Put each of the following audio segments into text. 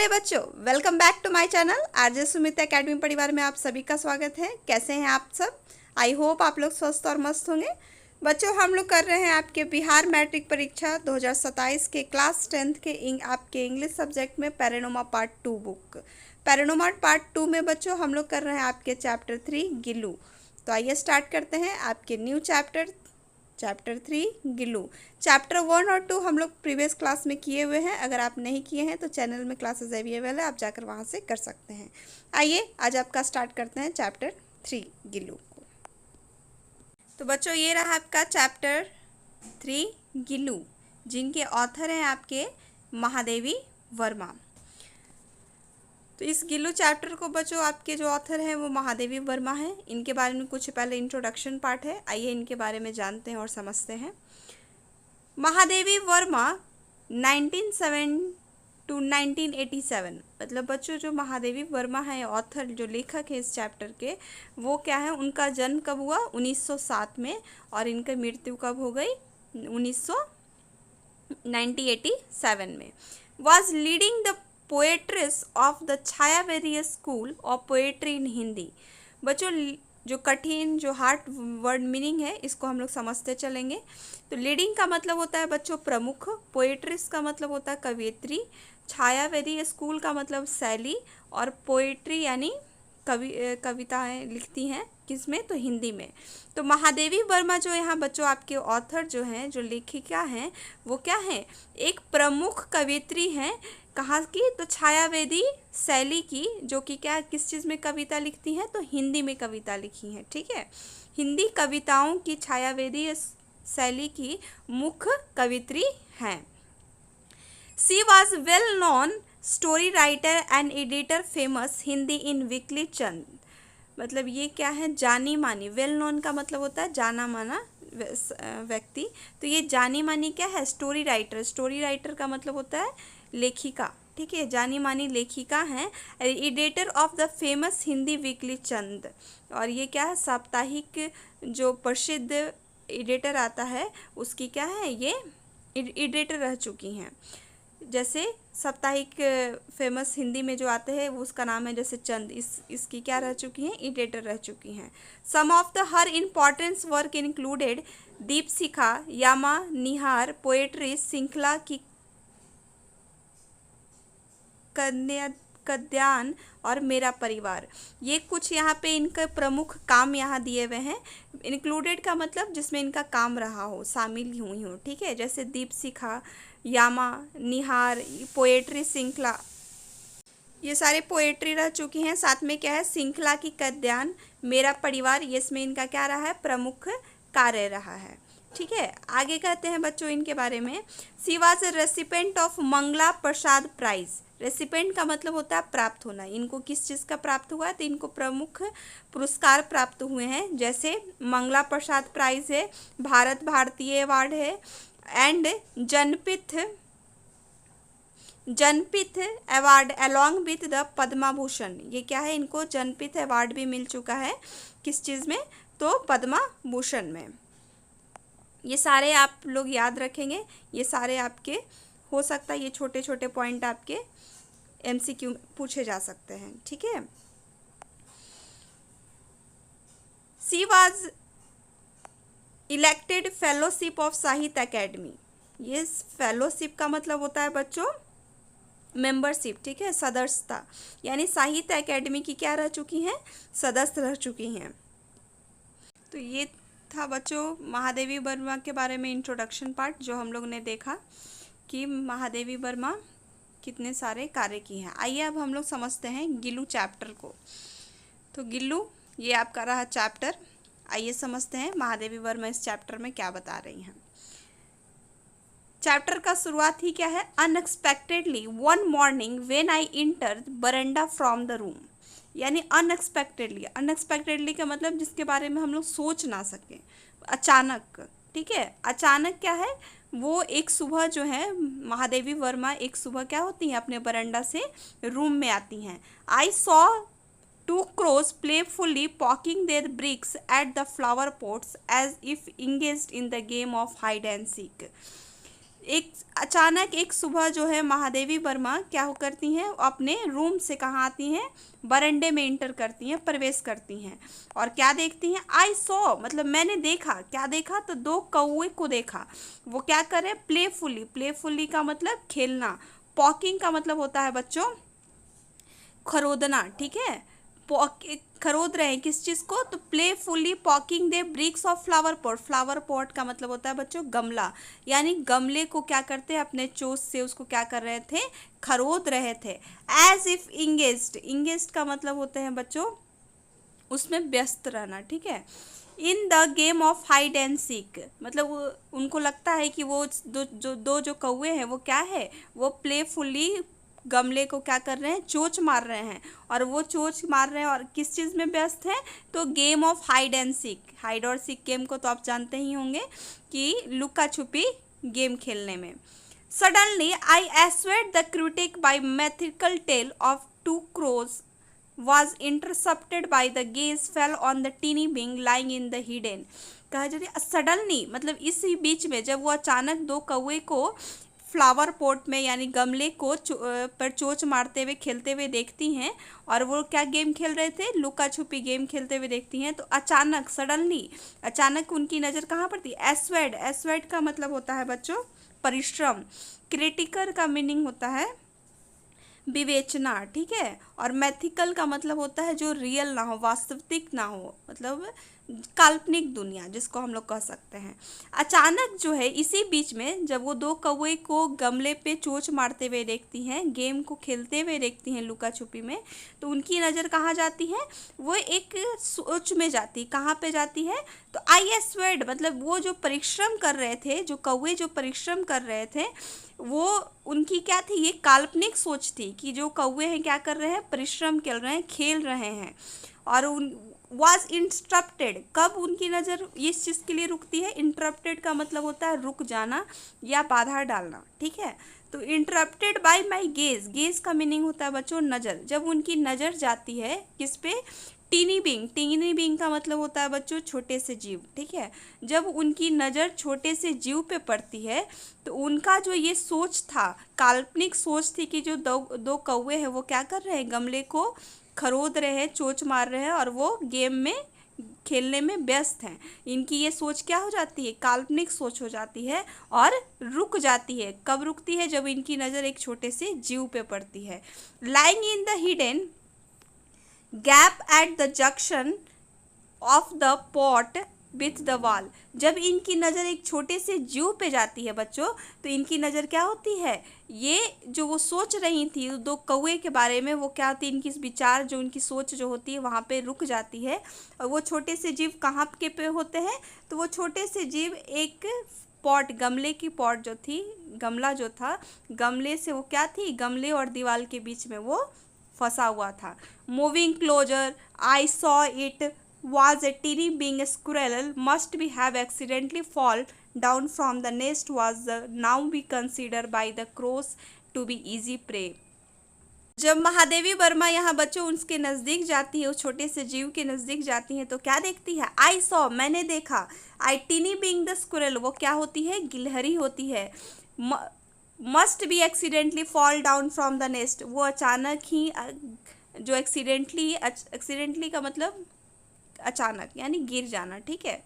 प्यारे बच्चों, welcome back to my channel RJ Sumita academy परिवार में आप सभी का स्वागत है। कैसे हैं आप सब? आई होप आप लोग स्वस्थ और मस्त होंगे। बच्चों, हम लोग कर रहे हैं आपके बिहार मैट्रिक परीक्षा 2027 के क्लास 10th के आपके इंग्लिश सब्जेक्ट में panorama part 2 book. Panorama part 2 में बच्चों हम लोग कर रहे हैं आपके चैप्टर 3 गिल्लू। तो आइए स्टार्ट करते हैं आपके न्यू चैप्टर 3 गिल्लू। चैप्टर 1 और 2 हम लोग प्रीवियस क्लास में किए हुए हैं। अगर आप नहीं किए हैं तो चैनल में क्लासेस अवेलेबल है, आप जाकर वहाँ से कर सकते हैं। आइए आज आपका स्टार्ट करते हैं चैप्टर 3 गिल्लू को। तो बच्चों, ये रहा आपका चैप्टर 3 गिल्लू, जिनके ऑथर हैं आपके महादेवी वर्मा। तो इस गिल्लू चैप्टर को बच्चों आपके जो ऑथर हैं वो महादेवी वर्मा हैं। इनके बारे में कुछ पहले इंट्रोडक्शन पार्ट है, आइए इनके बारे में जानते हैं और समझते हैं। महादेवी वर्मा 1907 to 1987, मतलब बच्चों जो महादेवी वर्मा है ऑथर, जो लेखक है इस चैप्टर के, वो क्या है, उनका जन्म कब हुआ? 1907 में, और इनकी मृत्यु कब हो गई? 1987 में। Was leading the poetess of the Chhayavadi school of poetry in Hindi. बच्चों, जो कठिन, जो हार्ड वर्ड मीनिंग है, इसको हम लोग समझते चलेंगे। तो लीडिंग का मतलब होता है बच्चों प्रमुख, पोएट्रेस का मतलब होता है कवियत्री, छायावेदी स्कूल का मतलब शैली, और पोएट्री यानी कविताएं लिखती हैं किसमें? तो हिंदी में। तो महादेवी वर्मा जो यहाँ बच्चों आपके ऑथर जो हैं, जो लेखिका हैं, वो क्या हैं? एक प्रमुख कवियत्री हैं। कहाँ की? तो छायावेदी शैली की, जो कि क्या, किस चीज़ में कविता लिखती हैं? तो हिंदी में कविता लिखी हैं। ठीक है, हिंदी कविताओं की छायावेदी शैली की मुख्य कवित्री हैं। She was well known story writer and editor famous Hindi in weekly Chand. मतलब ये क्या है? जानी मानी। वेल नोन का मतलब होता है जाना माना व्यक्ति। तो ये जानी मानी क्या है? Story writer. स्टोरी राइटर का मतलब होता है लेखिका। ठीक है, जानी मानी लेखिका हैं। Editor of the famous Hindi weekly Chand, और ये क्या है? साप्ताहिक जो प्रसिद्ध एडिटर आता है उसकी क्या है? ये एडिटर रह चुकी हैं। जैसे साप्ताहिक फेमस हिंदी में जो आते हैं उसका नाम है जैसे चंद, इसकी क्या रह चुकी हैं? एडिटर रह चुकी हैं। Some of the her importance work included Deepshikha, Yama, Nihar, poetry, Shrinkhala ki कद्यान और मेरा परिवार। ये कुछ यहाँ पे इनके प्रमुख काम यहाँ दिए हुए हैं। इंक्लूडेड का मतलब जिसमें इनका काम रहा हो, शामिल हुई हो। ठीक है, जैसे दीपशिखा, यामा, निहार, पोएट्री, श्रृंखला, ये सारे पोएट्री रह चुकी हैं। साथ में क्या है? श्रृंखला की कद्यान, मेरा परिवार, ये इसमें इनका क्या रहा है? प्रमुख कार्य रहा है। ठीक है, आगे कहते हैं बच्चों इनके बारे में। She was a recipient of Mangla Prasad prize. Recipient का मतलब होता है प्राप्त होना। इनको किस चीज़ का प्राप्त हुआ है? तो इनको प्रमुख पुरस्कार प्राप्त हुए हैं, जैसे मंगला प्रसाद प्राइज है, भारत भारतीय अवार्ड है, and Jnanpith award along with the Padma Bhushan. ये क्या है? इनको जनपीठ अवार्ड भी मिल चुका है। किस चीज़ में? तो पद्मा भूषण में। ये सारे आप लोग याद रखेंगे। ये सारे आपके हो सकता है ये छोटे छोटे पॉइंट आपके MCQ पूछे जा सकते हैं। ठीक है, she was elected fellowship of साहित्य अकेडमी। ये फेलोशिप का मतलब होता है बच्चों मेंबरशिप। ठीक है, सदस्यता, यानी साहित्य अकेडमी की क्या रह चुकी हैं? सदस्य रह चुकी हैं। तो ये था बच्चों महादेवी वर्मा के बारे में इंट्रोडक्शन पार्ट, जो हम लोग ने देखा कि महादेवी वर्मा कितने सारे कार्य किए हैं। आइए अब हम लोग समझते हैं गिल्लू चैप्टर को। तो गिल्लू ये आपका रहा चैप्टर। आइए समझते हैं महादेवी वर्मा इस चैप्टर में क्या बता रही हैं। चैप्टर का शुरुआत ही क्या है? Unexpectedly one morning when I enter बरंडा from the room. यानी अनएक्सपेक्टेडली। अनएक्सपेक्टेडली का मतलब जिसके बारे में हम लोग सोच ना सकें, अचानक। ठीक है, अचानक क्या है? वो एक सुबह जो है महादेवी वर्मा एक सुबह क्या होती हैं? अपने बरंडा से रूम में आती हैं। I saw two crows playfully poking their bricks at the flower pots as if engaged in the game of hide and seek. एक अचानक एक सुबह जो है महादेवी वर्मा क्या हो करती हैं, अपने रूम से कहाँ आती हैं, बरंडे में इंटर करती हैं, प्रवेश करती हैं और क्या देखती हैं, आई सॉ मतलब मैंने देखा, क्या देखा, तो दो कौवे को देखा। वो क्या कर रहे हैं, प्लेफुली, प्लेफुली का मतलब खेलना, पॉकिंग का मतलब होता है बच्चों खरोदना, ठीक है। खरोद रहे हैं किस चीज़ को, तो playfully popping they bricks of flower pot, flower pot का मतलब होता है बच्चों गमला, यानी गमले को क्या करते हैं, अपने चोंच से उसको क्या कर रहे थे, खरोद रहे थे। एज इफ इंगेज्ड, इंगेज्ड का मतलब होते हैं बच्चों उसमें व्यस्त रहना, ठीक है। In the game of hide and seek, मतलब उनको लगता है कि वो दो जो कौवे हैं वो क्या है, वो प्लेफुली गमले को क्या कर रहे हैं, चोंच मार रहे हैं, और वो चोंच मार रहे हैं और किस चीज़ में व्यस्त हैं, तो game of hide and seek, hide और सीक गेम को तो आप जानते ही होंगे कि लुका छुपी गेम खेलने में। Suddenly I espied the critic by mythical tale of two crows was intercepted by the gaze fell on the teeny being lying in the hidden। कहा जा रही है सडनली मतलब इसी बीच में जब वो अचानक दो कौवे को फ्लावर पॉट में यानी गमले को पर चोंच मारते हुए खेलते हुए देखती हैं, और वो क्या गेम खेल रहे थे, लुका छुपी गेम खेलते हुए देखती हैं, तो अचानक सडनली अचानक उनकी नज़र कहाँ पड़ती है, एस्वेड, एस्वेड का मतलब होता है बच्चों परिश्रम, क्रिटिकर का मीनिंग होता है विवेचना, ठीक है, और मैथिकल का मतलब होता है जो रियल ना हो, वास्तविक ना हो, मतलब काल्पनिक दुनिया जिसको हम लोग कह सकते हैं। अचानक जो है इसी बीच में जब वो दो कौवे को गमले पे चोंच मारते हुए देखती हैं, गेम को खेलते हुए देखती हैं लुका छुपी में, तो उनकी नज़र कहाँ जाती है, वो एक सोच में जाती, कहाँ पे जाती है, तो आई एस्वर्ड मतलब वो जो परिश्रम कर रहे थे, जो कौवे जो परिश्रम कर रहे थे, वो उनकी क्या थी, ये काल्पनिक सोच थी कि जो कौवे हैं क्या कर रहे हैं, परिश्रम कर रहे हैं, खेल रहे हैं, और उन वॉज इंटरप्टेड, कब उनकी नज़र इस चीज़ के लिए रुकती है, इंटरप्टेड का मतलब होता है रुक जाना या बाधा डालना, ठीक है। तो इंटरप्टेड बाय माई गेज, गेज का मीनिंग होता है बच्चों नज़र, जब उनकी नज़र जाती है किस पे, टीनी बिंग, टीनी बिंग का मतलब होता है बच्चों छोटे से जीव, ठीक है। जब उनकी नज़र छोटे से जीव पे पड़ती है तो उनका जो ये सोच था, काल्पनिक सोच थी कि जो दो कौवे हैं वो क्या कर रहे हैं, गमले को खरोद रहे हैं, चोंच मार रहे हैं और वो गेम में खेलने में व्यस्त हैं, इनकी ये सोच क्या हो जाती है, काल्पनिक सोच हो जाती है और रुक जाती है। कब रुकती है, जब इनकी नज़र एक छोटे से जीव पे पड़ती है। Lying in the hidden gap at the junction of the pot with the wall, जब इनकी नज़र एक छोटे से जीव पे जाती है बच्चों, तो इनकी नज़र क्या होती है, ये जो वो सोच रही थी दो कौवे के बारे में, वो क्या होती है, इनकी विचार जो उनकी सोच जो होती है वहाँ पे रुक जाती है, और वो छोटे से जीव कहाँ के पे होते हैं, तो वो छोटे से जीव एक पॉट, गमले की पॉट जो थी, गमला जो था, गमले से वो क्या थी, गमले और दीवार के बीच में वो फंसा हुआ था। Moving closer I saw it was a teeny being a squirrel must be have accidentally fall down from the nest was now be considered by the crows to be easy prey। जब महादेवी वर्मा यहाँ बच्चों उसके नज़दीक जाती है, उस छोटे से जीव के नज़दीक जाती है, तो क्या देखती है, आई सॉ मैंने देखा, आई टीनी बीइंग द स्क्विरल वो क्या होती है, गिलहरी होती है, must be accidentally fall down from the nest वो अचानक ही जो एक्सीडेंटली का मतलब अचानक यानी गिर जाना, ठीक है।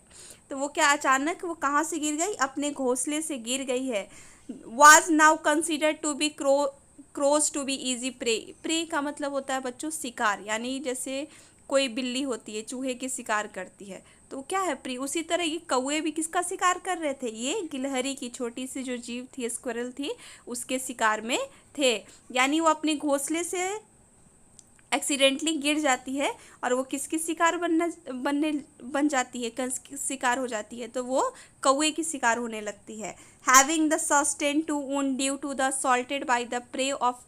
तो वो क्या अचानक वो कहाँ से गिर गई, अपने घोंसले से गिर गई है। Was now considered to be crows to be easy prey, prey का मतलब होता है बच्चों शिकार, यानी जैसे कोई बिल्ली होती है चूहे की शिकार करती है तो क्या है प्रे, उसी तरह ये कौवे भी किसका शिकार कर रहे थे, ये गिलहरी की छोटी सी जो जीव थी स्क्विरल थी उसके शिकार में थे, यानी वो अपने घोंसले से एक्सीडेंटली गिर जाती है और वो किसकी शिकार बन जाती है, शिकार हो जाती है, तो वो कौवे की शिकार होने लगती है। Having the sustain to wound due to the assaulted by the prey of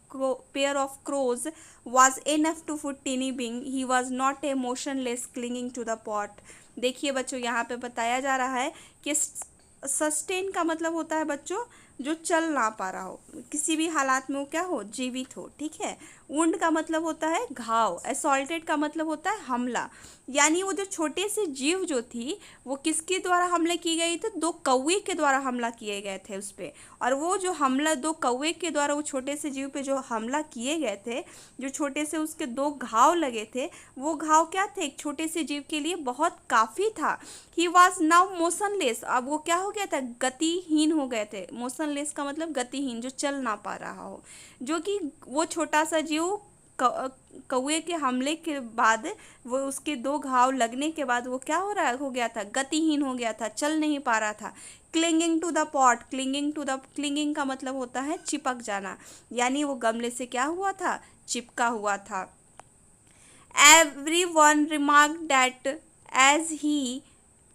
pair of crows was enough to put teeny being he was not a motionless clinging to the pot। देखिए बच्चों यहाँ पे बताया जा रहा है कि sustain का मतलब होता है बच्चों जो चल ना पा रहा हो, किसी भी हालात में वो क्या हो, जीवित हो, ठीक है। वुंड का मतलब होता है घाव, असॉल्टेड का मतलब होता है हमला। यानी वो जो छोटे से जीव जो थी वो किसके द्वारा हमले की गई थी, दो कौवे के द्वारा हमला किए गए थे उस पे। और वो जो हमला दो कौवे के द्वारा वो छोटे से जीव पे जो हमला किए गए थे, जो छोटे से उसके दो घाव लगे थे, वो घाव क्या थे, एक छोटे से जीव के लिए बहुत काफ़ी था। ही वॉज नाउ मोशनलेस, अब वो क्या हो गया था, गतिहीन हो गए थे। मोशनलेस का मतलब गतिहीन, जो चल ना पा रहा हो। जो कि वो छोटा सा जीव कौवे के हमले के बाद, वो उसके दो घाव लगने के बाद वो क्या हो गया था, गतिहीन हो गया था, चल नहीं पा रहा था। Clinging to the pot, clinging का मतलब होता है चिपक जाना, यानी वो गमले से क्या हुआ था, चिपका हुआ था। Everyone remarked that as he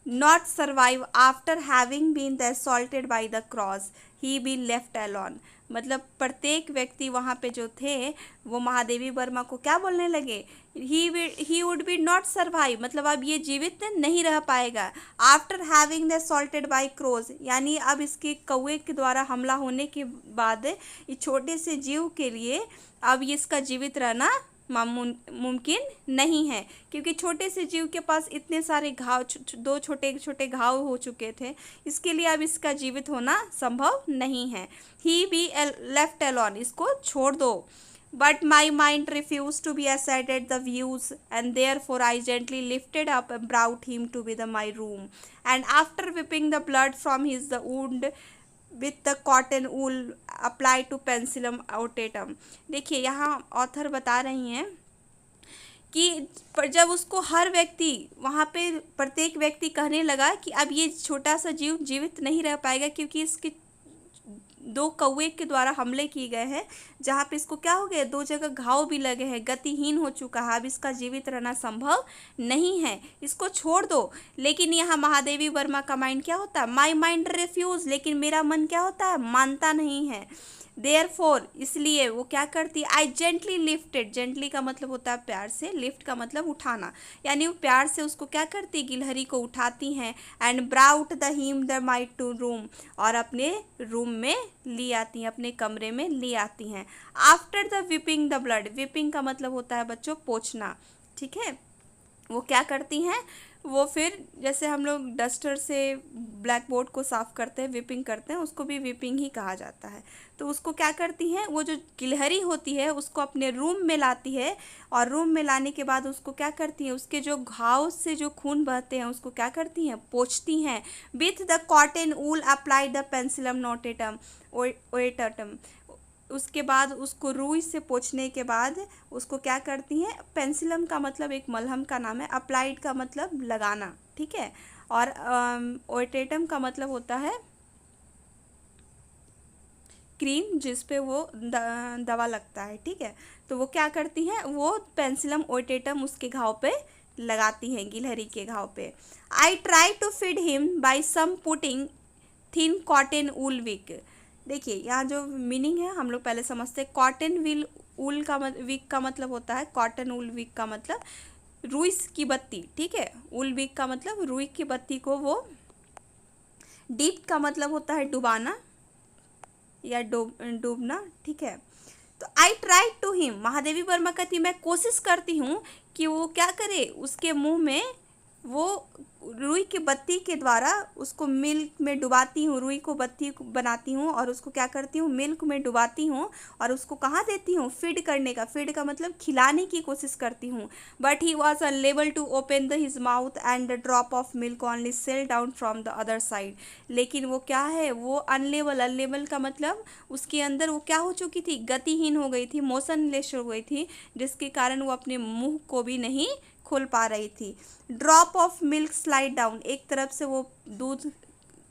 not survive after having been assaulted by the cross, he be left alone। मतलब प्रत्येक व्यक्ति वहाँ पे जो थे वो महादेवी वर्मा को क्या बोलने लगे, he would be not survive, मतलब अब ये जीवित नहीं रह पाएगा। After having the assaulted by crows, यानी अब इसके कौवे के द्वारा हमला होने के बाद ये छोटे से जीव के लिए अब ये इसका जीवित रहना मुमकिन नहीं है, क्योंकि छोटे से जीव के पास इतने सारे घाव, दो छोटे छोटे घाव हो चुके थे, इसके लिए अब इसका जीवित होना संभव नहीं है। ही बी लेफ्ट अलॉन, इसको छोड़ दो। But my mind refuse to be asserted the views, and therefore I gently lifted up and brought him to be my room, and after whipping the blood from his wound with the cotton wool applied to penicillium auratum। देखिए यहाँ author बता रही हैं कि जब उसको हर व्यक्ति वहाँ पे प्रत्येक व्यक्ति कहने लगा कि अब ये छोटा सा जीव जीवित नहीं रह पाएगा, क्योंकि इसके दो कौवे के द्वारा हमले किए गए हैं, जहाँ पे इसको क्या हो गया, दो जगह घाव भी लगे हैं, गतिहीन हो चुका है, अब इसका जीवित रहना संभव नहीं है, इसको छोड़ दो। लेकिन यहाँ महादेवी वर्मा का माइंड क्या होता है, माई माइंड रिफ्यूज, लेकिन मेरा मन क्या होता है, मानता नहीं है। देयरफॉर, इसलिए वो क्या करती, आई जेंटली लिफ्टेड, जेंटली का मतलब होता है प्यार से, लिफ्ट का मतलब उठाना, यानी वो प्यार से उसको क्या करती, गिलहरी को उठाती हैं। And brought the him the my to room, और अपने रूम में ली आती हैं, अपने कमरे में ली आती हैं। After the wiping the blood, wiping का मतलब होता है बच्चों पोंछना, ठीक है। वो क्या करती हैं, वो फिर जैसे हम लोग डस्टर से ब्लैक बोर्ड को साफ़ करते हैं, विपिंग करते हैं, उसको भी विपिंग ही कहा जाता है। तो उसको क्या करती हैं, वो जो गिलहरी होती है उसको अपने रूम में लाती है, और रूम में लाने के बाद उसको क्या करती हैं, उसके जो घाव से जो खून बहते हैं उसको क्या करती हैं, पोंछती हैं। With the cotton wool apply the penicillium notatum ointment, उसके बाद उसको रुई से पोंछने के बाद उसको क्या करती हैं, पेंसिलम का मतलब एक मलहम का नाम है, अप्लाइड का मतलब लगाना, ठीक है, और ओएटेटम का मतलब होता है क्रीम जिस पे वो दवा लगता है, ठीक है। तो वो क्या करती हैं, वो पेंसिलम ओएटेटम उसके घाव पे लगाती हैं, गिलहरी के घाव पे। I try to feed him by some putting thin cotton wool wick. देखिए यहाँ जो मीनिंग है हम लोग पहले समझते हैं। कॉटन वूल का विक का मतलब होता है, कॉटन वूल विक का मतलब रुई की बत्ती, ठीक है। वूल विक का मतलब रुई की बत्ती को वो, डीप का मतलब होता है डुबाना या डूबना, ठीक है। तो I try to him, Mahadevi Varma कहती मैं कोशिश करती हूँ कि वो क्या करे, उसके मुंह में वो रुई की बत्ती के द्वारा उसको मिल्क में डुबाती हूँ, रुई को बत्ती बनाती हूँ और उसको क्या करती हूँ, मिल्क में डुबाती हूँ और उसको कहाँ देती हूँ, फीड करने का, फीड का मतलब खिलाने की कोशिश करती हूँ। But he was unable to open the his mouth and the drop of milk only sell down from the other side. लेकिन वो क्या है, वो अनलेबल का मतलब उसके अंदर वो क्या हो चुकी थी, गतिहीन हो गई थी, मोशनलेस हो गई थी, जिसके कारण वो अपने मुंह को भी नहीं खोल पा रही थी। Drop of milk slide down, एक तरफ से वो दूध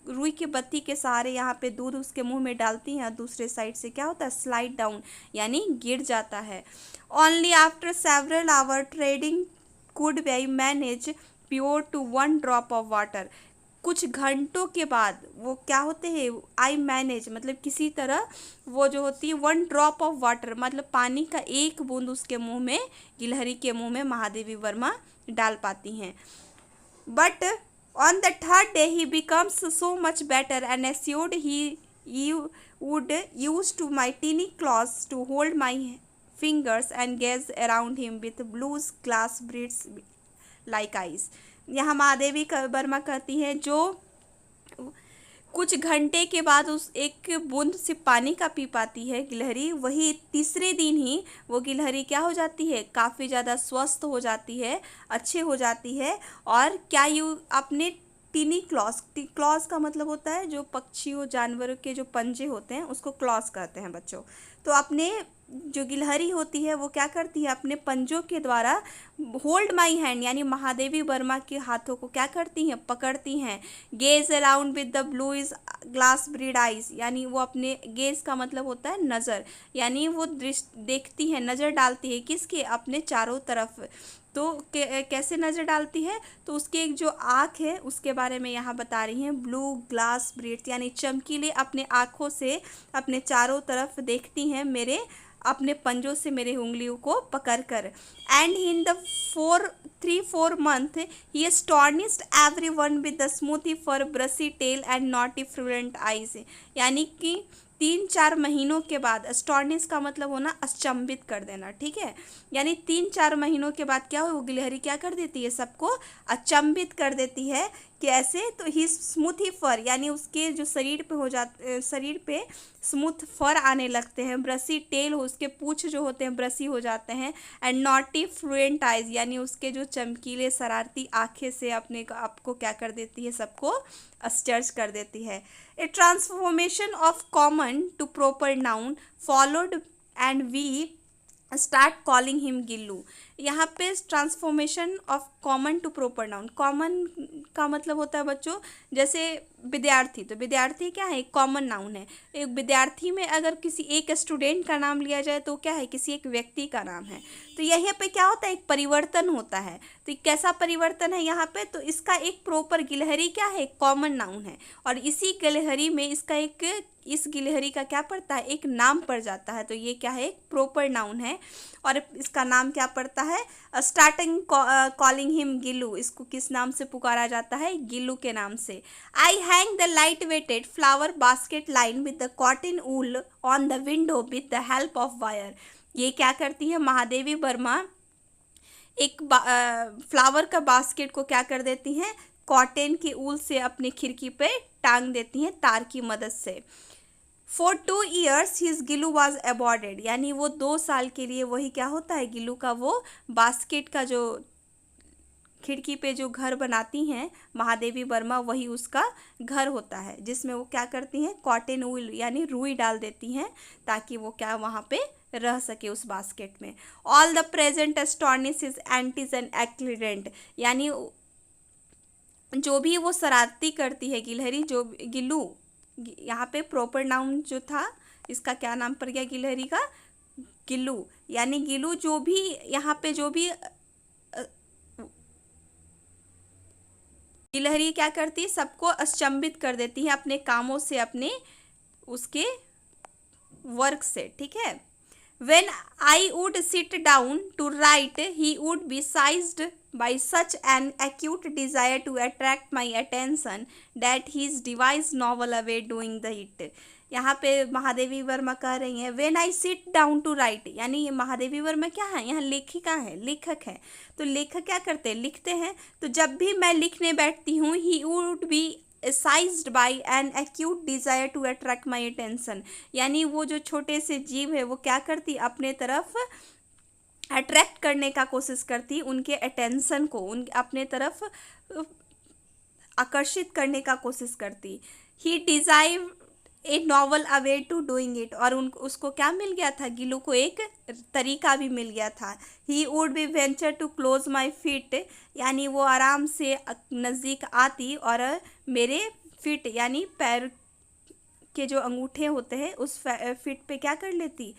रुई की बत्ती के सहारे यहाँ पे दूध उसके मुंह में डालती हैं, दूसरे साइड से क्या होता है, स्लाइड डाउन यानी गिर जाता है। Only after several hour trading could be manage pure to 1 drop of water. कुछ घंटों के बाद वो क्या होते हैं, आई मैनेज मतलब किसी तरह वो जो होती है 1 ड्रॉप ऑफ वाटर मतलब पानी का एक बूंद उसके मुंह में, गिलहरी के मुंह में महादेवी वर्मा डाल पाती हैं। But on the 3rd day he becomes so much better and assured he you would use to my teeny claws to hold my fingers and gaze around him with blue glass beads like eyes। यहाँ महादेवी वर्मा कहती है जो कुछ घंटे के बाद उस एक बूंद से पानी का पी पाती है गिलहरी, वही तीसरे दिन ही वो गिलहरी क्या हो जाती है, काफ़ी ज़्यादा स्वस्थ हो जाती है, अच्छे हो जाती है। और क्या यू अपने टीनी क्लॉज, क्लॉज का मतलब होता है जो पक्षियों जानवरों के जो पंजे होते हैं उसको क्लॉज कहते हैं बच्चों। तो अपने जो गिलहरी होती है वो क्या करती है, अपने पंजों के द्वारा होल्ड माई हैंड यानी महादेवी वर्मा के हाथों को क्या करती हैं, पकड़ती हैं। Gauge around with the blue is glass breed eyes, यानी वो अपने गेज का मतलब होता है नज़र, यानी वो दृष्टि देखती है, नज़र डालती है किसके, अपने चारों तरफ। तो कैसे नज़र डालती है, तो उसकी एक जो आँख है उसके बारे में यहाँ बता रही हैं, ब्लू ग्लास ब्रीड्स यानी चमकीले अपने आँखों से अपने चारों तरफ देखती हैं, मेरे अपने पंजों से मेरे उंगलियों को पकड़कर। And in the 3-4 month he astonished everyone with the smoothie fur, brushy tail and naughty fluent eyes, यानी कि 3-4 महीनों के बाद, अस्टॉर्निश का मतलब होना अचंभित कर देना, ठीक है। यानी 3-4 महीनों के बाद क्या हो, वो गिलहरी क्या कर देती है, सबको अचंभित कर देती है। कैसे, तो ही स्मूथी फर यानी उसके जो शरीर पे हो जाते, शरीर पे स्मूथ फर आने लगते हैं, ब्रसी टेल हो, उसके पूंछ जो होते हैं ब्रसी हो जाते हैं। एंड नॉटी फ्लुएंट आइज यानी उसके जो चमकीले शरारती आंखें से अपने आपको क्या कर देती है, सबको आश्चर्य कर देती है। A transformation of common to proper noun followed and we start calling him Gillu. यहाँ पे transformation of common to proper noun, common का मतलब होता है बच्चों जैसे विद्यार्थी, तो विद्यार्थी क्या है, एक कॉमन नाउन है। एक विद्यार्थी में अगर किसी एक स्टूडेंट का नाम लिया जाए तो क्या है, किसी एक व्यक्ति का नाम है। तो यहाँ पे क्या होता है, एक परिवर्तन होता है। तो कैसा परिवर्तन है यहाँ पे, तो इसका एक प्रॉपर गिलहरी क्या है, कॉमन नाउन है, और इसी गिलहरी में इसका एक, इस गिलहरी का क्या पड़ता है, एक नाम पड़ जाता है। तो ये क्या है, एक प्रॉपर नाउन है और इसका नाम क्या पड़ता है, स्टार्टिंग कॉलिंग हिम गिल्लू, इसको किस नाम से पुकारा जाता है, गिल्लू के नाम से। I hang the light weighted flower basket line with the cotton wool on the window with the help of wire. ये क्या करती है, महादेवी वर्मा एक फ्लावर का बास्केट को क्या कर देती हैं, कॉटन की ऊल से अपनी खिड़की पे टांग देती हैं तार की मदद से। For 2 years his Gillu was aborted, यानी वो 2 साल के लिए वही क्या होता है, गिल्लू का वो बास्केट का जो खिड़की पे जो घर बनाती हैं महादेवी वर्मा, वही उसका घर होता है, जिसमें वो क्या करती हैं, कॉटन वूल यानी रुई डाल देती हैं ताकि वो क्या वहाँ पे रह सके उस बास्केट में। All the present astonish is antics and accident, यानी जो भी वो शरारती करती है गिलहरी, जो गिल्लू, यहाँ पे प्रॉपर नाउन जो था इसका क्या नाम पड़ गया, गिलहरी का गिल्लू, यानी गिल्लू जो भी यहाँ पे जो भी गिलहरी क्या करती है, सबको अचंभित कर देती है अपने कामों से, अपने उसके वर्क से, ठीक है। When I would sit down to write, he would be seized by such an acute desire to attract my attention that his devised novel away doing the it। यहाँ पे महादेवी वर्मा कह रही हैं When I sit down to write, यानी ये महादेवी वर्मा क्या है, यहाँ लेखिका है, लेखक है। तो लेखक क्या करते हैं, लिखते हैं। तो जब भी मैं लिखने बैठती हूँ, he would be seized by an acute desire to attract my attention, यानी वो जो छोटे से जीव है वो क्या करती, अपने तरफ अट्रैक्ट करने का कोशिश करती, उनके अटेंशन को उन अपने तरफ आकर्षित करने का कोशिश करती। He devise a novel away to doing it, और उसको क्या मिल गया था, गिल्लू को एक तरीका भी मिल गया था। He would be venture to close my feet, यानी वो आराम से नज़दीक आती और मेरे फीट यानी पैर के जो अंगूठे होते हैं उस फीट पे क्या कर लेती,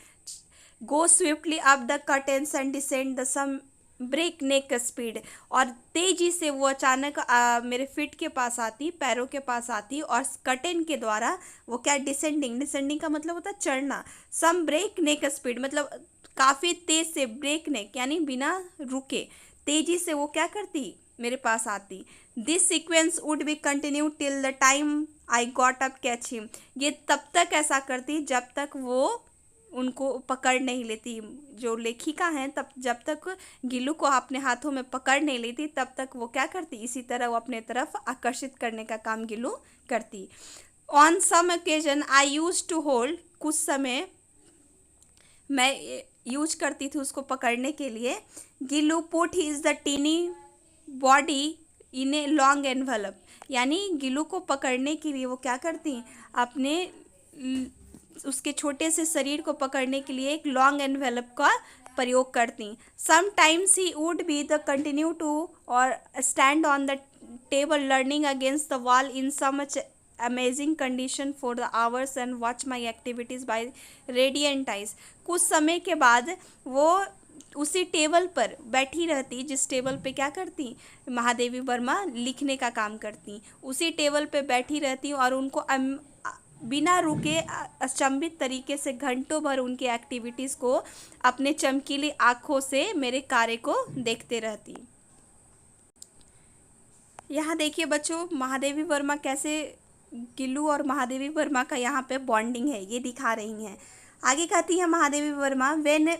go swiftly up the curtains and descend the some breakneck speed, और तेजी से वो अचानक मेरे फीट के पास आती, पैरों के पास आती और कर्टेन के द्वारा वो क्या, डिसेंडिंग, डिसेंडिंग का मतलब होता है चढ़ना, सम ब्रेक नेक स्पीड मतलब काफ़ी तेज से, ब्रेक नेक यानी बिना रुके, तेजी से वो क्या करती, मेरे पास आती। This sequence would be continue till the time I got up catch him. ये तब तक ऐसा करती जब तक वो उनको पकड़ नहीं लेती। जो लेखिका हैं तब जब तक गिल्लू को अपने हाथों में पकड़ नहीं लेती तब तक वो क्या करती, इसी तरह वो अपने तरफ आकर्षित करने का काम गिल्लू करती। On some occasion I use to hold, कुछ समय मैं यूज करती थी उसको पकड़ने के लिए। Gillu put his the tiny body in a long envelope, यानी गिल्लू को पकड़ने के लिए वो क्या करती, अपने उसके छोटे से शरीर को पकड़ने के लिए एक लॉन्ग एनवेलप का प्रयोग करती। Sometimes he would be the continue to और stand on the table learning against the wall in so much amazing condition for the hours and watch my activities by radiant eyes। कुछ समय के बाद वो उसी टेबल पर बैठी रहती जिस टेबल पे क्या करती, महादेवी वर्मा लिखने का काम करती। उसी टेबल पे बैठी रहती और उनको बिना रुके अचंभित तरीके से घंटों भर उनकी एक्टिविटीज़ को अपने चमकीली आँखों से मेरे कार्य को देखते रहती। यहाँ देखिए बच्चों, महादेवी वर्मा कैसे गिल्लू और महादेवी वर्मा का यहाँ पे बॉन्डिंग है ये दिखा रही हैं। आगे कहती है Mahadevi Verma, when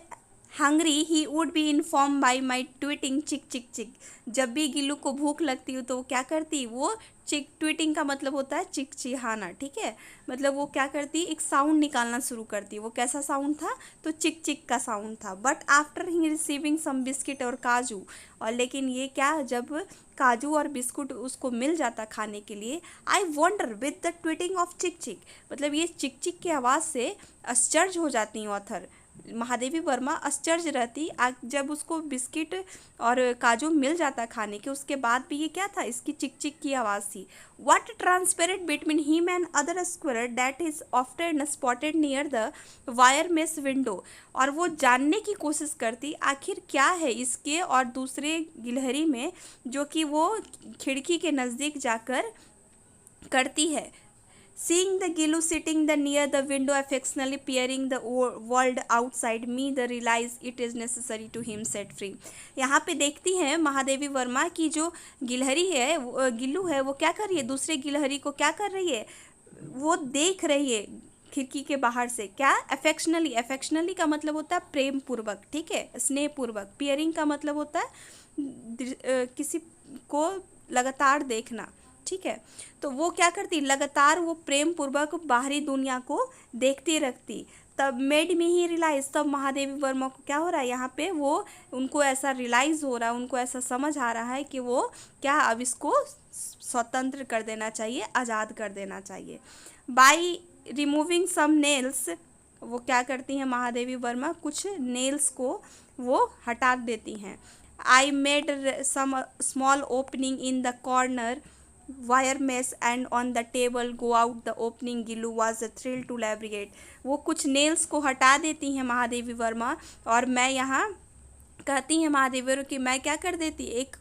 hungry he would be inform by my tweeting चिक चिक चिक। जब भी गिल्लू को भूख लगती हो तो वो क्या करती, वो चिक, ट्वीटिंग का मतलब होता है चिकचिहाना, ठीक है, मतलब वो क्या करती, एक साउंड निकालना शुरू करती। वो कैसा साउंड था, तो चिक चिक का साउंड था। But after he receiving some biscuit और काजू, और लेकिन ये क्या, जब काजू और बिस्कुट उसको मिल जाता खाने के लिए, I wonder with the tweeting of चिक चिक, मतलब ये चिक चिक की आवाज़ से आश्चर्य हो जाती ऑथर महादेवी वर्मा, आश्चर्य रहती जब उसको बिस्किट और काजू मिल जाता खाने के, उसके बाद भी ये क्या था, इसकी चिक चिक की आवाज़ थी। What transparent between him and other square that is often spotted near the wire mesh window, और वो जानने की कोशिश करती आखिर क्या है इसके और दूसरे गिलहरी में जो कि वो खिड़की के नज़दीक जाकर करती है। Seeing the Gillu sitting the near the window affectionately peering the world outside me, the realize it is necessary to him set free। यहाँ पे देखती हैं महादेवी वर्मा की जो गिलहरी है, गिल्लू है, वो क्या कर रही है, दूसरे गिलहरी को क्या कर रही है, वो देख रही है खिड़की के बाहर से। क्या, अफेक्शनली, अफेक्शनली का मतलब होता है प्रेम पूर्वक, ठीक है, स्नेह पूर्वक। पियरिंग का मतलब होता है किसी को लगातार देखना, ठीक है। तो वो क्या करती, लगातार वो प्रेम पूर्वक बाहरी दुनिया को देखती रखती। तब मेड में ही रियलाइज, तब महादेवी वर्मा को क्या हो रहा है, यहाँ पे वो उनको ऐसा रियलाइज हो रहा है, उनको ऐसा समझ आ रहा है कि वो क्या, अब इसको स्वतंत्र कर देना चाहिए, आज़ाद कर देना चाहिए। बाई रिमूविंग सम नेल्स, वो क्या करती हैं महादेवी वर्मा, कुछ नेल्स को वो हटा देती हैं। I made some small opening in the corner wire mesh and on the table go out the opening। Gillu was thrilled to elaborate। वो कुछ नेल्स को हटा देती हैं महादेवी वर्मा, और मैं यहाँ कहती हैं महादेवी वर्मा कि मैं क्या कर देती, एक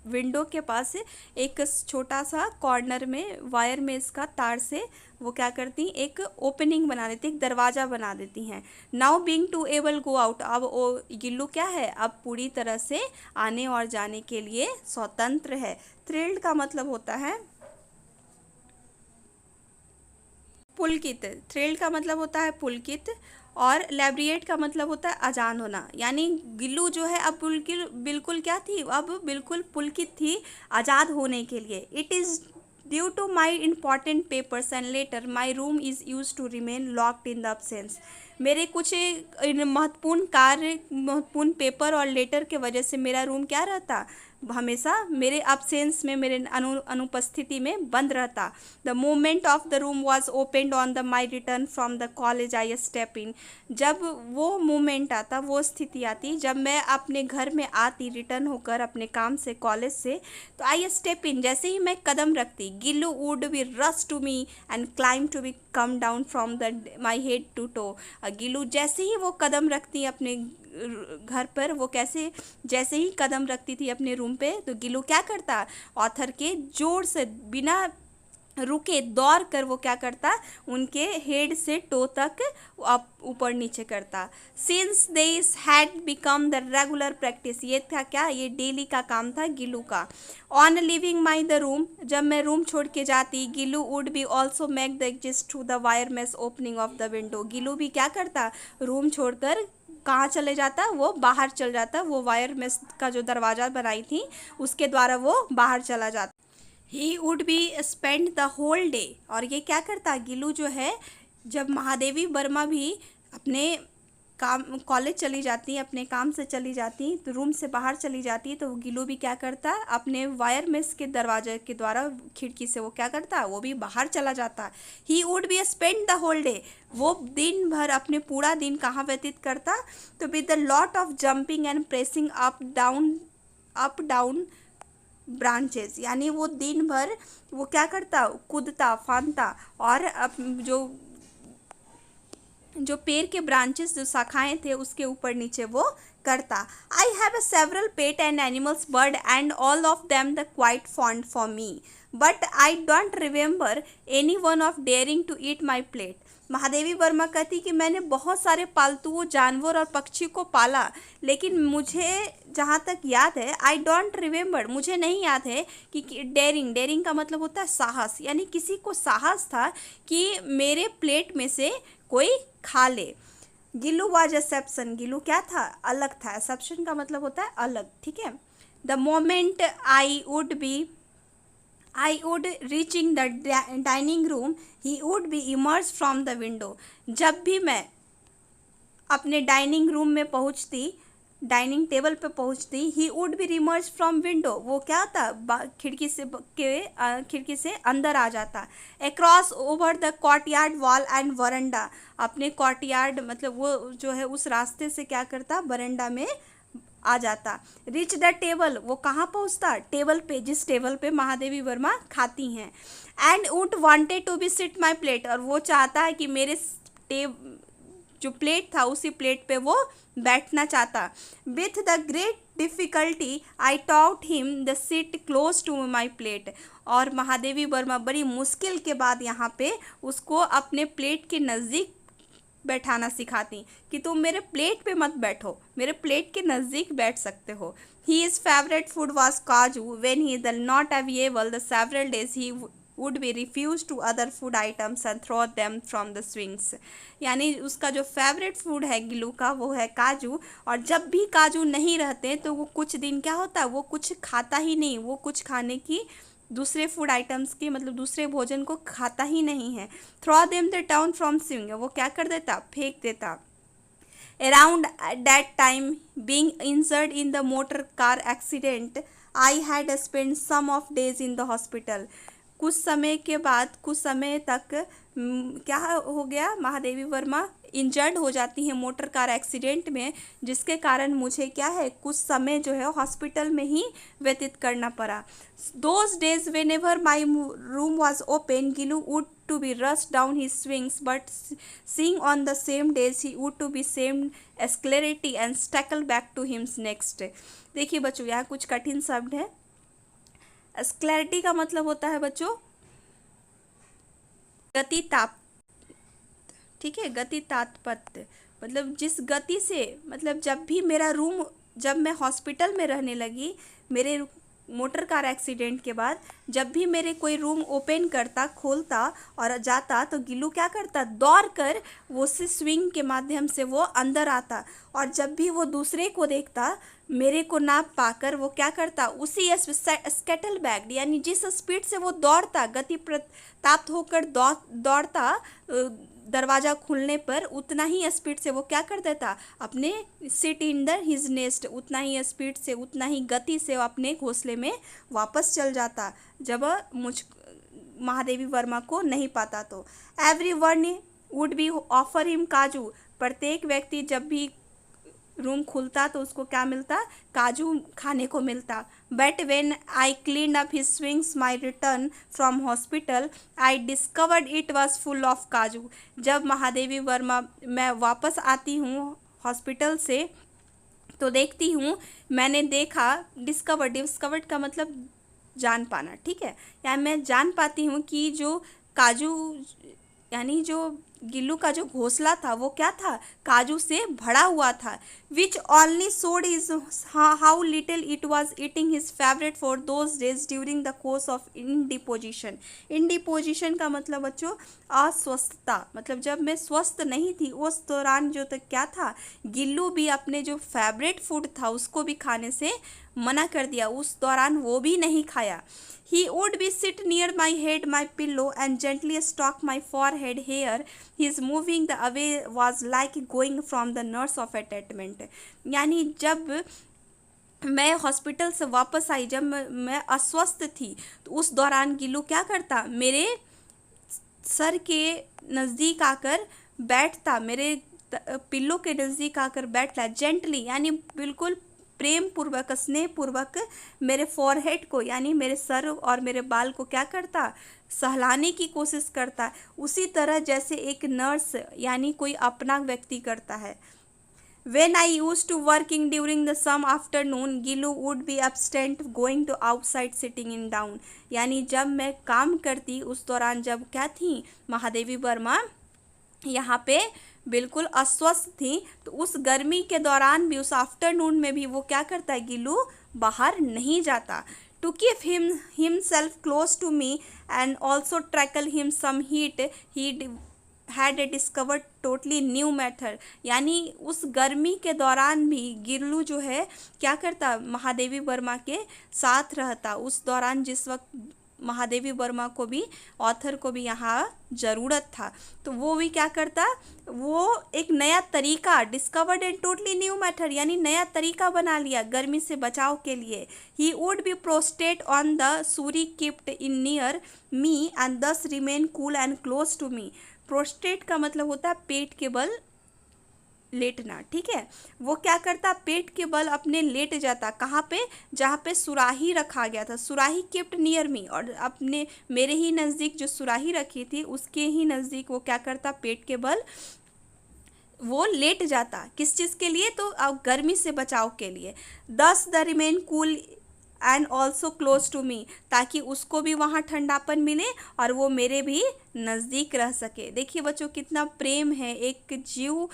विंडो के पास एक छोटा सा कॉर्नर में वायर में इसका तार से वो क्या करती, एक ओपनिंग बना देती, एक दरवाज़ा बना देती हैं। Now being to able go out, अब वो गिल्लू क्या है, अब पूरी तरह से आने और जाने के लिए स्वतंत्र है। थ्रिल्ड का मतलब होता है पुलकित, थ्रिल्ड का मतलब होता है पुलकित, और लैब्रिएट का मतलब होता है अजान होना। यानी गिल्लू जो है अब बिल्कुल क्या थी, अब बिल्कुल पुलकित थी आज़ाद होने के लिए। It is due to my important papers and letter my room is use to remain locked in the absence. मेरे कुछ महत्वपूर्ण कार्य, महत्वपूर्ण पेपर और लेटर के वजह से मेरा रूम क्या रहता, हमेशा मेरे अब्सेंस में, मेरे अनुपस्थिति में बंद रहता। The moment of the room was opened on the my return from the college I step in. जब वो मोमेंट आता, वो स्थिति आती जब मैं अपने घर में आती, रिटर्न होकर अपने काम से, कॉलेज से, तो आई स्टेप इन, जैसे ही मैं कदम रखती, Gillu would be rush to me and climb to be come down from the my head to toe. Gillu जैसे ही वो कदम रखती अपने घर पर, वो कैसे, जैसे ही कदम रखती थी अपने रूम पे, तो गिल्लू क्या करता, ऑथर के जोर से बिना रुके, दौड़ कर वो क्या करता, उनके हेड से टो तक अप ऊपर नीचे करता। Since this had become the regular practice, ये था क्या, ये डेली का काम था गिलू का। On living my the room, जब मैं रूम छोड़ के जाती, Gillu would be also make the exist through the wire mess opening of the window, Gillu भी क्या करता, रूम छोड़कर कहाँ चले जाता, वो बाहर चल जाता, वो वायर मेस का जो दरवाज़ा बनाई थी उसके द्वारा वो बाहर चला जाता। He would be spend the whole day, और ये क्या करता, गिलू जो है, जब महादेवी वर्मा भी अपने काम कॉलेज चली जाती, अपने काम से चली जाती, तो रूम से बाहर चली जाती, तो गिलू भी क्या करता, अपने वायर मेस के दरवाजे के द्वारा खिड़की से वो क्या करता, वो भी बाहर चला जाता। He would be spend the whole day, वो दिन भर अपने पूरा दिन कहाँ व्यतीत करता, तो with the lot of jumping and pressing up down branches, यानी वो दिन भर वो क्या करता, कूदता फांदता और जो पेड़ के ब्रांचेस, जो शाखाएं थे उसके ऊपर नीचे वो करता। I have several pet and animals, bird and all of them the quite fond for me, but I don't remember any one of daring to eat my plate. Mahadevi Varma कहती कि मैंने बहुत सारे पालतू जानवर और पक्षी को पाला, लेकिन मुझे जहाँ तक याद है, आई डोंट रिमेंबर, मुझे नहीं याद है कि डेयरिंग का मतलब होता है साहस, यानी किसी को साहस था कि मेरे प्लेट में से कोई खा ले। गिलू वाज एक्सेप्शन, गिलू क्या था, अलग था, एक्सेप्शन का मतलब होता है अलग, ठीक है। The moment I would reaching the dining room, he would be emerged from the window, जब भी मैं अपने डाइनिंग रूम में पहुंचती, डाइनिंग टेबल पे पहुंचती, he would be reemerge from window, वो क्या था, खिड़की से अंदर आ जाता। Across over the courtyard wall and veranda, अपने कॉर्टयार्ड मतलब वो जो है उस रास्ते से क्या करता, वरंडा में आ जाता। रिच द टेबल, वो कहाँ पहुँचता, टेबल पे, जिस टेबल पे महादेवी वर्मा खाती हैं। And would wanted to be sit my plate, और वो चाहता है कि मेरे जो प्लेट था उसी प्लेट पे वो बैठना चाहता। With the great difficulty I taught him the seat close to my plate, और महादेवी वर्मा बड़ी मुश्किल के बाद यहाँ पे उसको अपने प्लेट के नज़दीक बैठाना सिखाती कि तुम मेरे प्लेट पे मत बैठो, मेरे प्लेट के नज़दीक बैठ सकते हो। He is favourite food was kaju, when he is not available the several days he would be refused to other food items and throw them from the swings, यानी उसका जो फेवरेट फूड है गिलू का वो है काजू, और जब भी काजू नहीं रहते तो वो कुछ दिन क्या होता है, वो कुछ खाता ही नहीं, वो कुछ खाने की दूसरे फूड आइटम्स की मतलब दूसरे भोजन को खाता ही नहीं है। Throw them the town from swing, वो क्या कर देता, फेंक देता। Around that time being injured in the motor car accident I had spend some of days in the hospital, कुछ समय के बाद, कुछ समय तक क्या हो गया, महादेवी वर्मा इंजर्ड हो जाती है मोटर कार एक्सीडेंट में, जिसके कारण मुझे क्या है, कुछ समय जो है हॉस्पिटल में ही व्यतीत करना पड़ा। Those days whenever my room was open, Gillu would to be rush down his swings, but seeing on the same days he would to be same celerity and scuttle back to his next. देखिए बच्चों, यहाँ कुछ कठिन शब्द है। स्क्लैरिटी का मतलब होता है बच्चों गति ताप, ठीक है, गति तात्पत्य, मतलब जिस गति से, मतलब जब भी मेरा रूम, जब मैं हॉस्पिटल में रहने लगी, मेरे मोटर कार एक्सीडेंट के बाद जब भी मेरे कोई रूम ओपन करता, खोलता और जाता, तो गिल्लू क्या करता, दौड़ कर वो से स्विंग के माध्यम से वो अंदर आता, और जब भी वो दूसरे को देखता, मेरे को ना पाकर वो क्या करता, उसी स्केटल बैग, यानी जिस स्पीड से वो दौड़ता, गति प्राप्त होकर दौड़ता दरवाज़ा खुलने पर, उतना ही स्पीड से वो क्या कर देता, अपने sit in the his nest, उतना ही स्पीड से, उतना ही गति से अपने घोंसले में वापस चल जाता जब महादेवी वर्मा को नहीं पाता तो। Every one would be offer him काजू, प्रत्येक व्यक्ति जब भी रूम खुलता तो उसको क्या मिलता, काजू खाने को मिलता। But when I clean up his swings my return from hospital I discovered it was full of काजू, जब महादेवी वर्मा मैं वापस आती हूँ हॉस्पिटल से तो देखती हूँ, मैंने देखा, डिस्कवर्ड का मतलब जान पाना, ठीक है। या मैं जान पाती हूँ कि जो काजू यानी जो गिल्लू का जो घोंसला था वो क्या था, काजू से भरा हुआ था। Which only showed is how little it was eating his favourite for those days during the course of indisposition. Indisposition का मतलब बच्चों अस्वस्थता, मतलब जब मैं स्वस्थ नहीं थी उस दौरान जो तक क्या था, गिल्लू भी अपने जो फेवरेट फूड था उसको भी खाने से मना कर दिया, उस दौरान वो भी नहीं खाया। He would be sit near my head, my pillow, and gently stroke my forehead hair. His moving the away was like going from the nurse of attachment. यानी जब मैं हॉस्पिटल से वापस आई, जब मैं अस्वस्थ थी, तो उस दौरान गिल्लू क्या करता, मेरे सर के नज़दीक आकर बैठता, मेरे पिल्लो के नज़दीक आकर बैठता, जेंटली यानी बिल्कुल प्रेम पूर्वक, स्नेह पूर्वक मेरे फॉरहेड को यानी मेरे सर और मेरे बाल को क्या करता, सहलाने की कोशिश करता, उसी तरह जैसे एक नर्स यानी कोई अपना व्यक्ति करता है। When I used to working during the some afternoon, Gilu would be absent going to outside sitting in down. यानी जब मैं काम करती उस दौरान जब क्या थी, महादेवी वर्मा यहाँ पे बिल्कुल अस्वस्थ थी, तो उस गर्मी के दौरान भी, उस आफ्टरनून में भी वो क्या करता है, गिल्लू बाहर नहीं जाता। To keep himself close to me and also tackle him some heat, he had a discovered totally new method. यानी उस गर्मी के दौरान भी गिल्लू जो है क्या करता, महादेवी वर्मा के साथ रहता। उस दौरान जिस वक्त महादेवी वर्मा को भी, ऑथर को भी यहाँ ज़रूरत था, तो वो भी क्या करता, वो एक नया तरीका, discovered and totally new method यानी नया तरीका बना लिया गर्मी से बचाव के लिए। He would be prostate on the surahi kept in near me and thus remain cool and close to me. Prostate का मतलब होता है पेट के बल लेटना, ठीक है। वो क्या करता, पेट के बल अपने लेट जाता, कहाँ पे, जहाँ पे सुराही रखा गया था, सुराही केप्ट नियर मी, और अपने मेरे ही नज़दीक जो सुराही रखी थी उसके ही नज़दीक वो क्या करता, पेट के बल वो लेट जाता। किस चीज़ के लिए, तो अब गर्मी से बचाव के लिए। Thus the remain cool and also close to me, ताकि उसको भी वहाँ ठंडापन मिले और वो मेरे भी नज़दीक रह सके। देखिए बच्चों कितना प्रेम है, एक जीव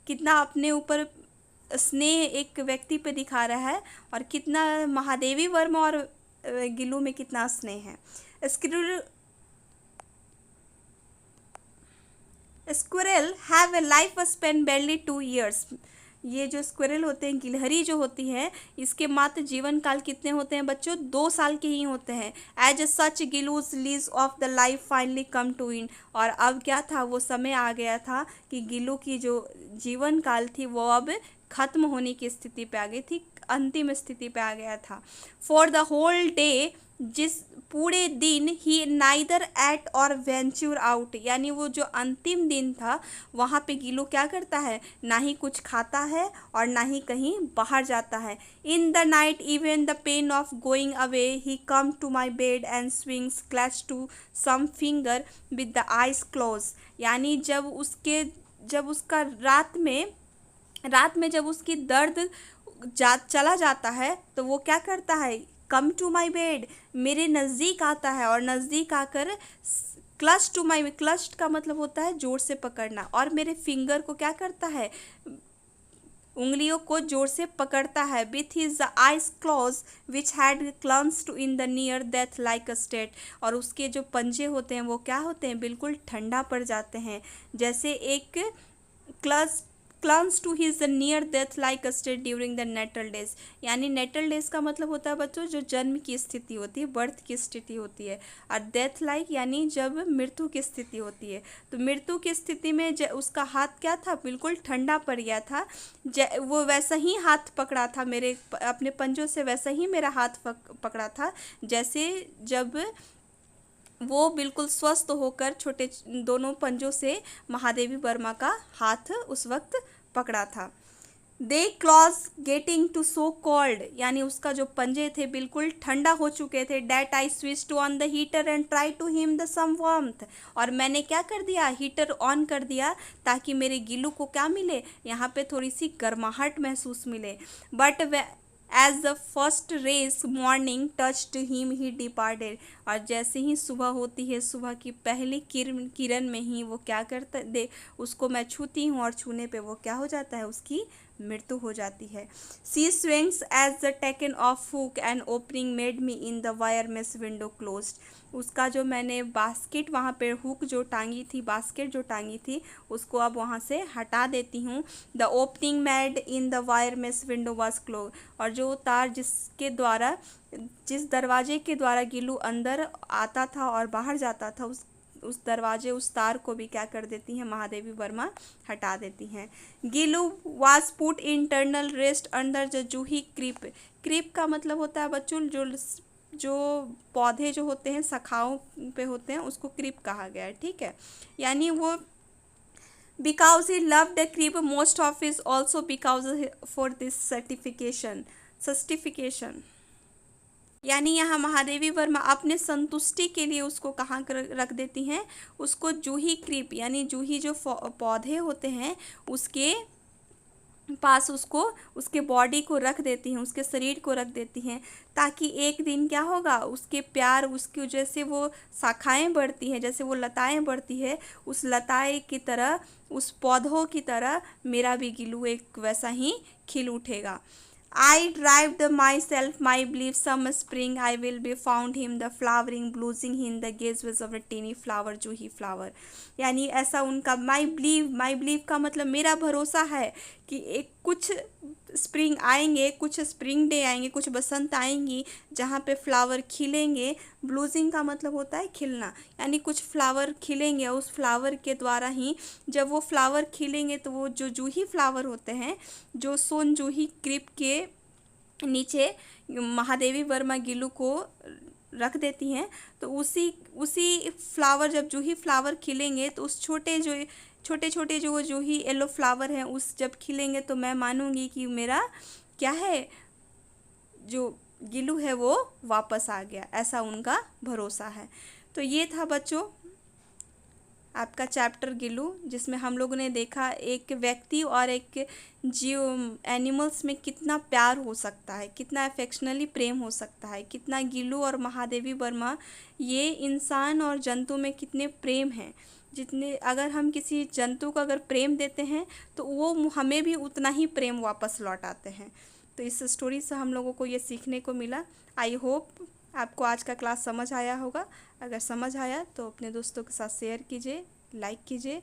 कितना अपने ऊपर स्नेह एक व्यक्ति पे दिखा रहा है, और कितना महादेवी वर्मा और गिल्लू में कितना स्नेह है। Squirrel have a life span barely 2 years। ये जो स्क्विरल होते हैं, गिलहरी जो होती है, इसके मात्र जीवन काल कितने होते हैं बच्चों, 2 साल के ही होते हैं। As such Gillu's lease of the life finally come to in. और अब क्या था, वो समय आ गया था कि गिल्लू की जो जीवन काल थी वो अब खत्म होने की स्थिति पे आ गई थी, अंतिम स्थिति पे आ गया था। फॉर द होल डे, जिस पूरे दिन ही नाइदर एट और वेंचर आउट, यानी वो जो अंतिम दिन था वहाँ पे गिल्लू क्या करता है, ना ही कुछ खाता है और ना ही कहीं बाहर जाता है। In the night even the pain of going away he come to my bed and swings clutch to some finger with the eyes close. यानी जब उसका रात में जब उसकी दर्द चला जाता है तो वो क्या करता है, कम टू माई बेड, मेरे नज़दीक आता है, और नज़दीक आकर क्लच टू माई, क्लच का मतलब होता है जोर से पकड़ना, और मेरे फिंगर को क्या करता है, उंगलियों को जोर से पकड़ता है। With his eyes close which had clung to in the near death like a state. और उसके जो पंजे होते हैं वो क्या होते हैं, बिल्कुल ठंडा पड़ जाते हैं, जैसे एक clung to his near death like a state during the natal days. यानी नेटल डेज का मतलब होता है बच्चों जो जन्म की स्थिति होती है, बर्थ की स्थिति होती है, और डेथ लाइक यानी जब मृत्यु की स्थिति होती है। तो मृत्यु की स्थिति में उसका हाथ क्या था, बिल्कुल ठंडा पड़ गया था। वो वैसा ही हाथ पकड़ा था, मेरे अपने पंजों से वैसा ही मेरा हाथ पकड़ा था, जैसे जब वो बिल्कुल स्वस्थ होकर छोटे दोनों पंजों से महादेवी वर्मा का हाथ उस वक्त पकड़ा था। They claws getting too so cold, यानी उसका जो पंजे थे बिल्कुल ठंडा हो चुके थे। That I switch to on the heater and try to him the some warmth, और मैंने क्या कर दिया, हीटर ऑन कर दिया ताकि मेरे गिल्लू को क्या मिले, यहाँ पे थोड़ी सी गर्माहट महसूस मिले। But as the first rays morning touched him he departed. और जैसे ही सुबह होती है, सुबह की पहली किरण में ही वो क्या करता दे, उसको मैं छूती हूँ और छूने पे वो क्या हो जाता है, उसकी मृत्यु हो जाती है। She swings as the taken off hook and opening made me in the wire mesh window closed. उसका जो मैंने बास्केट वहाँ पे हुक जो टांगी थी, बास्केट जो टांगी थी, उसको अब वहाँ से हटा देती हूँ। The opening made in the wire mesh window was close. और जो तार जिस दरवाजे के द्वारा गिलू अंदर आता था और बाहर जाता था, उस दरवाजे, उस तार को भी क्या कर देती हैं, महादेवी वर्मा हटा देती हैं। Gillu was put internal rest under the juhi creep. Creep का मतलब होता है बच्चों जो पौधे जो होते हैं शाखाओं पे होते हैं, उसको क्रीप कहा गया है, ठीक है। यानी वो because he love the creep most of is also because for this certification. यानी यहाँ महादेवी वर्मा अपने संतुष्टि के लिए उसको कहाँ रख देती हैं, उसको जूही क्रीप यानी जूही जो पौधे होते हैं उसके पास उसको, उसके बॉडी को रख देती हैं, उसके शरीर को रख देती हैं, ताकि एक दिन क्या होगा, उसके प्यार, उसकी जैसे वो शाखाएं बढ़ती हैं, जैसे वो लताएं बढ़ती है, उस लताएं की तरह, उस पौधों की तरह मेरा भी गिलू एक वैसा ही खिल उठेगा। I derived myself, my belief, some spring I will be found him the flowering, blooming in the gazeways of a teeny flower, Juhi flower। यानी ऐसा उनका my belief का मतलब मेरा भरोसा है कि एक कुछ स्प्रिंग आएंगे, कुछ स्प्रिंग डे आएंगे, कुछ बसंत आएंगी जहाँ पे फ्लावर खिलेंगे। ब्लूजिंग का मतलब होता है खिलना, यानी कुछ फ्लावर खिलेंगे, उस फ्लावर के द्वारा ही जब वो फ्लावर खिलेंगे तो वो जो जूही फ्लावर होते हैं, जो सोन जूही क्रीप के नीचे महादेवी वर्मा गिलू को रख देती हैं, तो उसी फ्लावर, जब जूही फ्लावर खिलेंगे तो उस छोटे छोटे जो वो जूही येलो फ्लावर हैं, उस जब खिलेंगे तो मैं मानूंगी कि मेरा क्या है, जो गिलू है वो वापस आ गया, ऐसा उनका भरोसा है। तो ये था बच्चों आपका चैप्टर गिलू, जिसमें हम लोगों ने देखा एक व्यक्ति और एक जीव, एनिमल्स में कितना प्यार हो सकता है, कितना अफेक्शनली प्रेम हो सकता है, कितना गिलू और महादेवी वर्मा ये इंसान और जंतु में कितने प्रेम हैं। जितने, अगर हम किसी जंतु को अगर प्रेम देते हैं तो वो हमें भी उतना ही प्रेम वापस लौटाते हैं। तो इस स्टोरी से हम लोगों को ये सीखने को मिला। आई होप आपको आज का क्लास समझ आया होगा। अगर समझ आया तो अपने दोस्तों के साथ शेयर कीजिए, लाइक कीजिए।